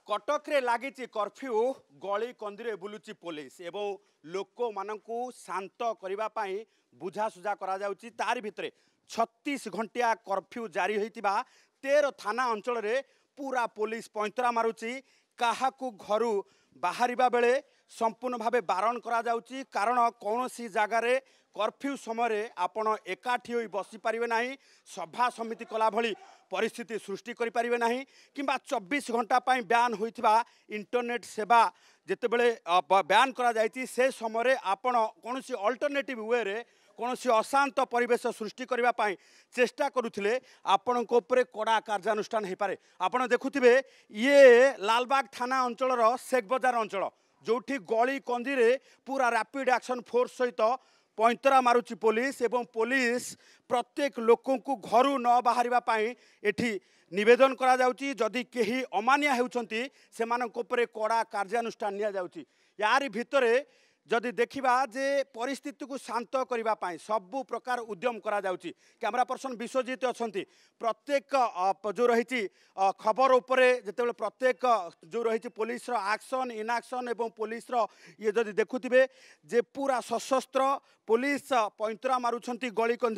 कटक रे लागिची कर्फ्यू गली कंदी बुलुची पुलिस एवं लोक मानू शांत करने बुझासुझा तार भितर 36 घंटिया कर्फ्यू जारी होता 13 थाना अंचल रे पूरा पुलिस पैंतरा मारुची क्या घर बाहर बेले संपूर्ण भाव बारण करा जाउची कारण कौन सी जगार कर्फ्यू समय आपण एकाठी होई बसी पारिबे नाही सभा समिति कला भली परिस्थिति सृष्टि करि पारिबे नाही किंबा 24 घंटा पाई ब्यान होइथिबा इंटरनेट सेवा जेतेबेले ब्यान करा जायछि से समय आपण कोनोसी अल्टरनेटिव वे रे कोनोसी अशांत परिवेश सृष्टि करिबा पाई चेष्टा करुथिले आपणक उपरे कड़ा कार्यानुष्ठान हे पारे। आपण देखुथिबे ये लालबाग थाना अंचलर शेख बजार अंचल जोठी गली कंदी रे पूरा रैपिड एक्शन फोर्स सहित पैंतरा मारुची पुलिस एवं पुलिस प्रत्येक लोक घर न बाहर एठी निवेदन करा जाउची जदि केही अमानिया हेउचंती सेमानक उपरे कड़ा कार्यानुष्ठान निया जाउची। यारी भितरे जदि देखिबा जे परिस्थिति को शांत करिबा पाई सबु प्रकार उद्यम करा जाउची। कैमरा पर्सन विश्वजीत अछंती प्रत्येक जो रही खबर उपरे जेतेबेले प्रत्येक जो रही पुलिस एक्शन इनएक्शन एवं पुलिस ये जदि देखुथिबे जे पूरा सशस्त्र पुलिस पैंतरा मारुछंती गली कंदी